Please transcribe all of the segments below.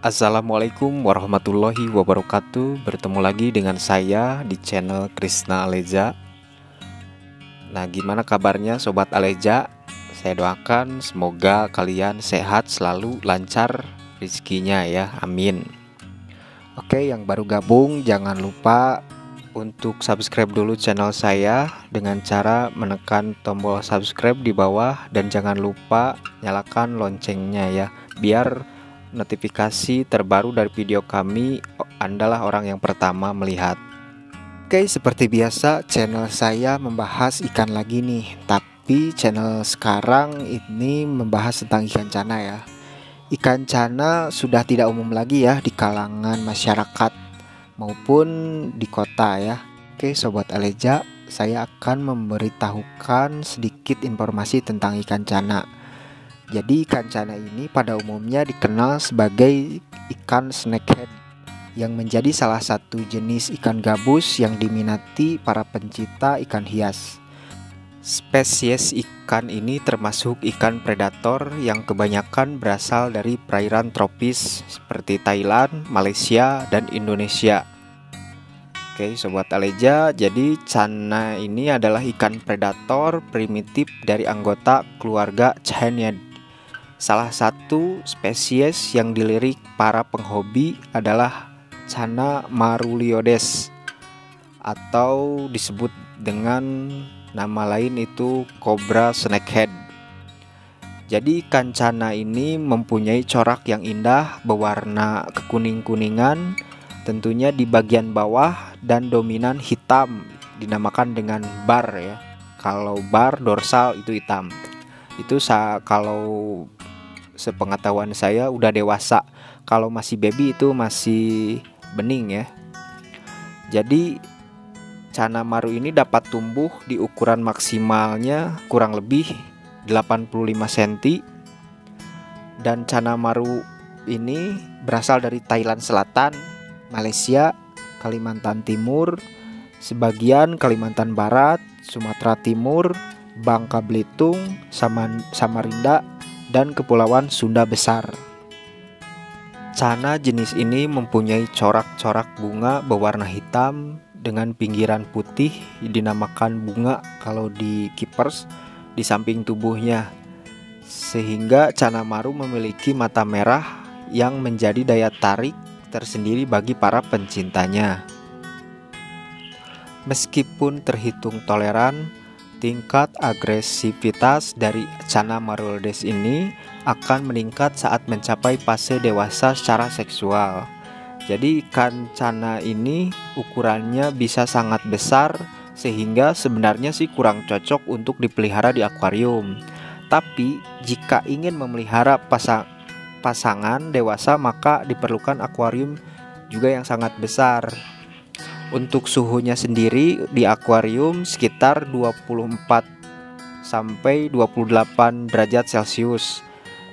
Assalamualaikum warahmatullahi wabarakatuh. Bertemu lagi dengan saya di channel Krisna Aleja. Nah, gimana kabarnya Sobat Aleja? Saya doakan semoga kalian sehat selalu, lancar rezekinya ya, amin. Oke, yang baru gabung jangan lupa untuk subscribe dulu channel saya dengan cara menekan tombol subscribe di bawah. Dan jangan lupa nyalakan loncengnya ya, biar notifikasi terbaru dari video kami Andalah orang yang pertama melihat. Oke, seperti biasa channel saya membahas ikan lagi nih. Tapi channel sekarang ini membahas tentang ikan cana ya. Ikan cana sudah tidak umum lagi ya di kalangan masyarakat maupun di kota ya. Oke Sobat Aleja, saya akan memberitahukan sedikit informasi tentang ikan cana. Jadi ikan cana ini pada umumnya dikenal sebagai ikan snakehead, yang menjadi salah satu jenis ikan gabus yang diminati para pencinta ikan hias. Spesies ikan ini termasuk ikan predator yang kebanyakan berasal dari perairan tropis seperti Thailand, Malaysia, dan Indonesia. Oke Sobat Aleja, jadi cana ini adalah ikan predator primitif dari anggota keluarga Chionidae. Salah satu spesies yang dilirik para penghobi adalah Cana marulioides, atau disebut dengan nama lain itu cobra snakehead. Jadi ikan cana ini mempunyai corak yang indah berwarna kekuning-kuningan, tentunya di bagian bawah, dan dominan hitam, dinamakan dengan bar ya. Kalau bar dorsal itu hitam. Itu kalau sepengetahuan saya udah dewasa. Kalau masih baby itu masih bening ya. Jadi cana maru ini dapat tumbuh di ukuran maksimalnya kurang lebih 85 cm. Dan cana maru ini berasal dari Thailand Selatan, Malaysia, Kalimantan Timur, sebagian Kalimantan Barat, Sumatera Timur, Bangka Belitung, Samarinda, dan Kepulauan Sunda Besar. Cana jenis ini mempunyai corak-corak bunga berwarna hitam dengan pinggiran putih, dinamakan bunga kalau di keepers, di samping tubuhnya. Sehingga cana maru memiliki mata merah yang menjadi daya tarik tersendiri bagi para pencintanya. Meskipun terhitung toleran, tingkat agresivitas dari Cana marulioides ini akan meningkat saat mencapai fase dewasa secara seksual. Jadi ikan cana ini ukurannya bisa sangat besar, sehingga sebenarnya sih kurang cocok untuk dipelihara di akuarium. Tapi jika ingin memelihara pasangan dewasa, maka diperlukan akuarium juga yang sangat besar. Untuk suhunya sendiri di akuarium sekitar 24 sampai 28 derajat Celcius.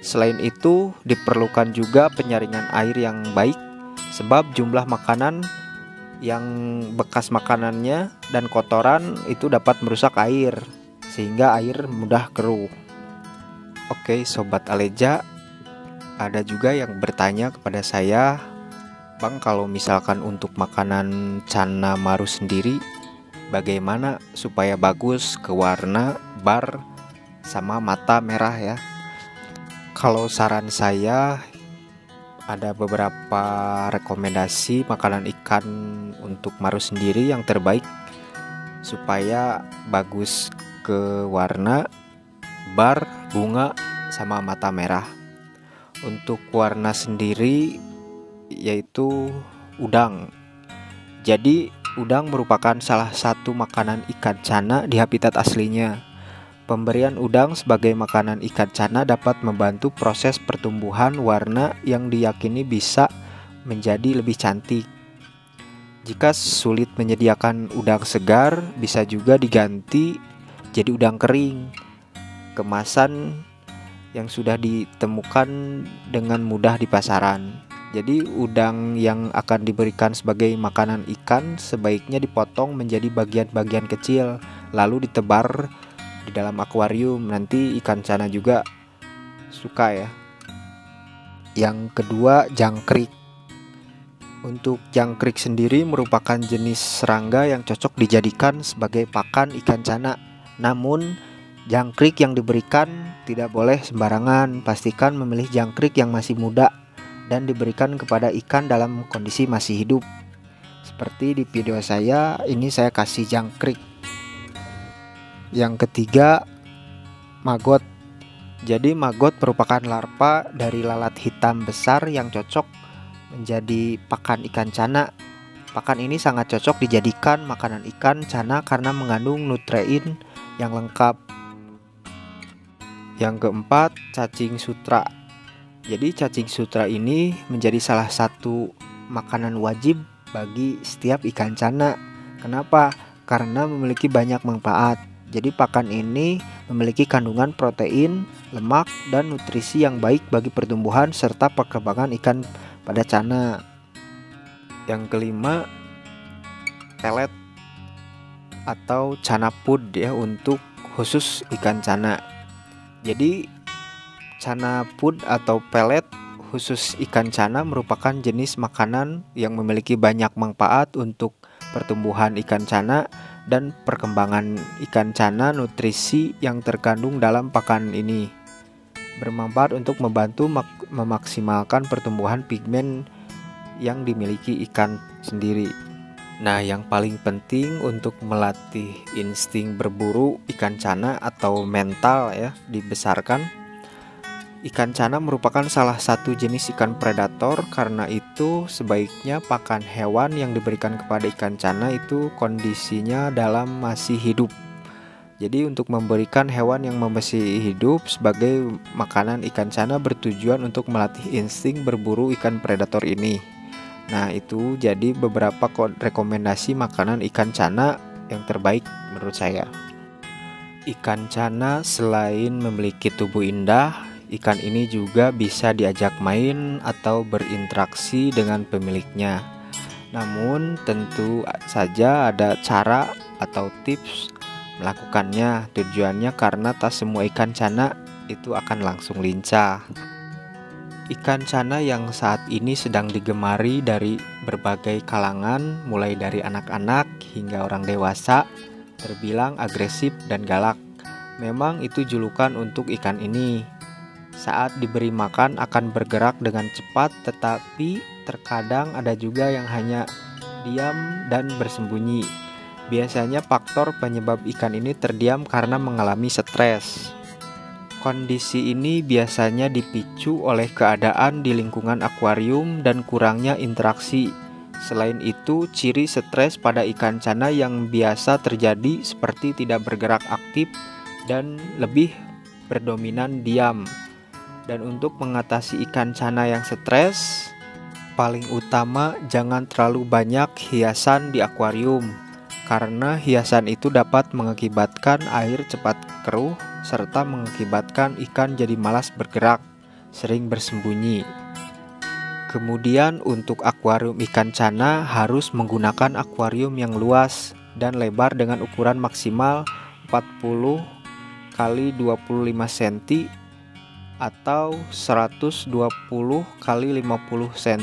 Selain itu diperlukan juga penyaringan air yang baik, sebab jumlah makanan yang bekas makanannya dan kotoran itu dapat merusak air, sehingga air mudah keruh. Oke Sobat Aleja, ada juga yang bertanya kepada saya, Bang, kalau misalkan untuk makanan cana maru sendiri, bagaimana supaya bagus ke warna, bar, sama mata merah ya? Kalau saran saya, ada beberapa rekomendasi makanan ikan untuk maru sendiri yang terbaik supaya bagus ke warna, bar, bunga, sama mata merah. Untuk warna sendiri yaitu udang. Jadi udang merupakan salah satu makanan ikan cana di habitat aslinya. Pemberian udang sebagai makanan ikan cana dapat membantu proses pertumbuhan warna yang diyakini bisa menjadi lebih cantik. Jika sulit menyediakan udang segar, bisa juga diganti jadi udang kering kemasan yang sudah ditemukan dengan mudah di pasaran. Jadi udang yang akan diberikan sebagai makanan ikan sebaiknya dipotong menjadi bagian-bagian kecil, lalu ditebar di dalam akuarium. Nanti ikan cana juga suka ya. Yang kedua, jangkrik. Untuk jangkrik sendiri merupakan jenis serangga yang cocok dijadikan sebagai pakan ikan cana. Namun, jangkrik yang diberikan tidak boleh sembarangan. Pastikan memilih jangkrik yang masih muda dan diberikan kepada ikan dalam kondisi masih hidup. Seperti di video saya, ini saya kasih jangkrik. Yang ketiga, maggot. Jadi maggot merupakan larva dari lalat hitam besar yang cocok menjadi pakan ikan cana. Pakan ini sangat cocok dijadikan makanan ikan cana karena mengandung nutrien yang lengkap. Yang keempat, cacing sutra. Jadi cacing sutra ini menjadi salah satu makanan wajib bagi setiap ikan cana. Kenapa? Karena memiliki banyak manfaat. Jadi pakan ini memiliki kandungan protein, lemak, dan nutrisi yang baik bagi pertumbuhan serta perkembangan ikan pada cana. Yang kelima, pelet atau cana food ya, untuk khusus ikan cana. Jadi cana food atau pelet khusus ikan cana merupakan jenis makanan yang memiliki banyak manfaat untuk pertumbuhan ikan cana dan perkembangan ikan cana. Nutrisi yang terkandung dalam pakan ini bermanfaat untuk membantu memaksimalkan pertumbuhan pigmen yang dimiliki ikan sendiri. Nah, yang paling penting untuk melatih insting berburu ikan cana atau mental ya dibesarkan. Ikan cana merupakan salah satu jenis ikan predator, karena itu sebaiknya pakan hewan yang diberikan kepada ikan cana itu kondisinya dalam masih hidup. Jadi untuk memberikan hewan yang masih hidup sebagai makanan ikan cana bertujuan untuk melatih insting berburu ikan predator ini. Nah, itu jadi beberapa rekomendasi makanan ikan cana yang terbaik menurut saya. Ikan cana selain memiliki tubuh indah, ikan ini juga bisa diajak main atau berinteraksi dengan pemiliknya. Namun tentu saja ada cara atau tips melakukannya. Tujuannya karena tak semua ikan cana itu akan langsung lincah. Ikan cana yang saat ini sedang digemari dari berbagai kalangan, mulai dari anak-anak hingga orang dewasa, terbilang agresif dan galak. Memang itu julukan untuk ikan ini. Saat diberi makan akan bergerak dengan cepat, tetapi terkadang ada juga yang hanya diam dan bersembunyi. Biasanya faktor penyebab ikan ini terdiam karena mengalami stres. Kondisi ini biasanya dipicu oleh keadaan di lingkungan akuarium dan kurangnya interaksi. Selain itu, ciri stres pada ikan cana yang biasa terjadi seperti tidak bergerak aktif dan lebih berdominan diam. Dan untuk mengatasi ikan cana yang stres, paling utama jangan terlalu banyak hiasan di akuarium, karena hiasan itu dapat mengakibatkan air cepat keruh serta mengakibatkan ikan jadi malas bergerak, sering bersembunyi. Kemudian untuk akuarium ikan cana harus menggunakan akuarium yang luas dan lebar dengan ukuran maksimal 40 x 25 cm atau 120 x 50 cm,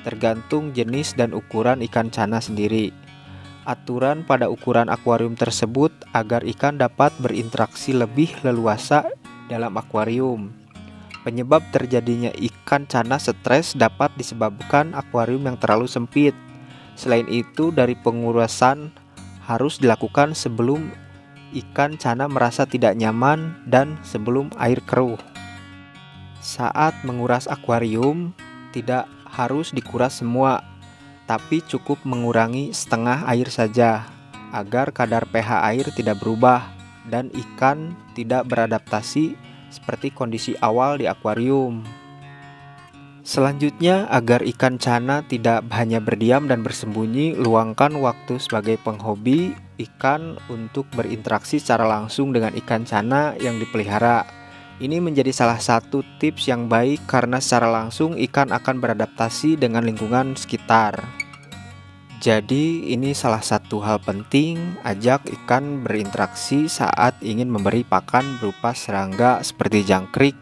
tergantung jenis dan ukuran ikan cana sendiri. Aturan pada ukuran akuarium tersebut agar ikan dapat berinteraksi lebih leluasa dalam akuarium. Penyebab terjadinya ikan cana stres dapat disebabkan akuarium yang terlalu sempit. Selain itu, dari pengurusan harus dilakukan sebelum ikan cana merasa tidak nyaman dan sebelum air keruh. Saat menguras akuarium, tidak harus dikuras semua, tapi cukup mengurangi setengah air saja agar kadar pH air tidak berubah dan ikan tidak beradaptasi seperti kondisi awal di akuarium. Selanjutnya, agar ikan cana tidak hanya berdiam dan bersembunyi, luangkan waktu sebagai penghobi ikan untuk berinteraksi secara langsung dengan ikan cana yang dipelihara. Ini menjadi salah satu tips yang baik karena secara langsung ikan akan beradaptasi dengan lingkungan sekitar. Jadi ini salah satu hal penting, ajak ikan berinteraksi saat ingin memberi pakan berupa serangga seperti jangkrik.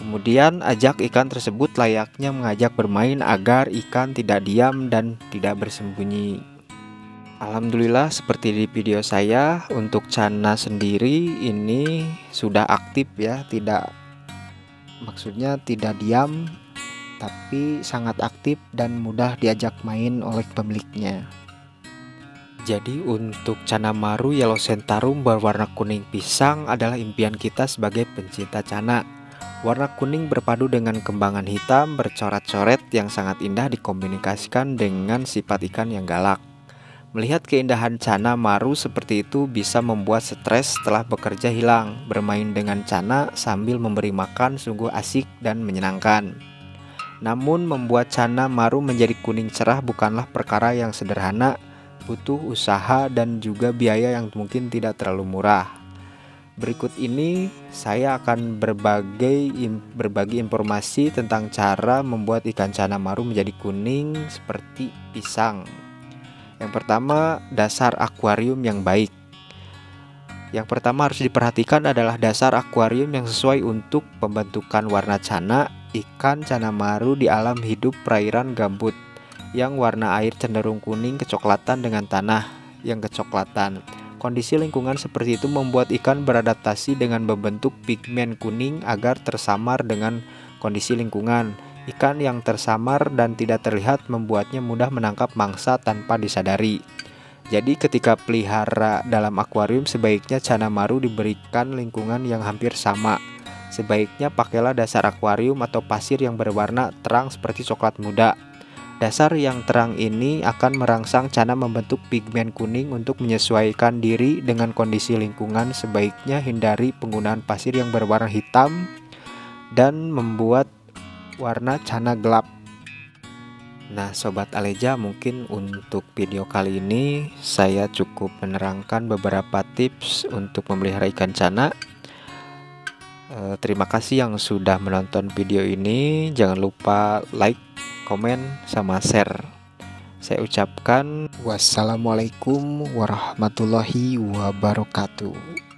Kemudian ajak ikan tersebut layaknya mengajak bermain agar ikan tidak diam dan tidak bersembunyi. Alhamdulillah, seperti di video saya, untuk Cana sendiri ini sudah aktif ya, maksudnya tidak diam, tapi sangat aktif dan mudah diajak main oleh pemiliknya. Jadi untuk Cana Maru Yellow Centarum berwarna kuning pisang adalah impian kita sebagai pencinta cana. Warna kuning berpadu dengan kembangan hitam bercoret-coret yang sangat indah dikombinasikan dengan sifat ikan yang galak. Melihat keindahan Cana Maru seperti itu bisa membuat stres setelah bekerja hilang. Bermain dengan Cana sambil memberi makan sungguh asik dan menyenangkan. Namun membuat Cana Maru menjadi kuning cerah bukanlah perkara yang sederhana, butuh usaha dan juga biaya yang mungkin tidak terlalu murah. Berikut ini saya akan berbagi informasi tentang cara membuat ikan Cana Maru menjadi kuning seperti pisang. Yang pertama, dasar akuarium yang baik. Yang pertama harus diperhatikan adalah dasar akuarium yang sesuai untuk pembentukan warna cana. Ikan Cana Maru di alam hidup perairan gambut yang warna air cenderung kuning kecoklatan dengan tanah yang kecoklatan. Kondisi lingkungan seperti itu membuat ikan beradaptasi dengan membentuk pigmen kuning agar tersamar dengan kondisi lingkungan. Ikan yang tersamar dan tidak terlihat membuatnya mudah menangkap mangsa tanpa disadari. Jadi ketika pelihara dalam akuarium sebaiknya Cana Maru diberikan lingkungan yang hampir sama. Sebaiknya pakailah dasar akuarium atau pasir yang berwarna terang seperti coklat muda. Dasar yang terang ini akan merangsang Cana membentuk pigmen kuning untuk menyesuaikan diri dengan kondisi lingkungan. Sebaiknya hindari penggunaan pasir yang berwarna hitam dan membuat warna Cana gelap. Nah Sobat Aleja, mungkin untuk video kali ini saya cukup menerangkan beberapa tips untuk memelihara ikan Cana. Terima kasih yang sudah menonton video ini. Jangan lupa like, komen, sama share. Saya ucapkan wassalamualaikum warahmatullahi wabarakatuh.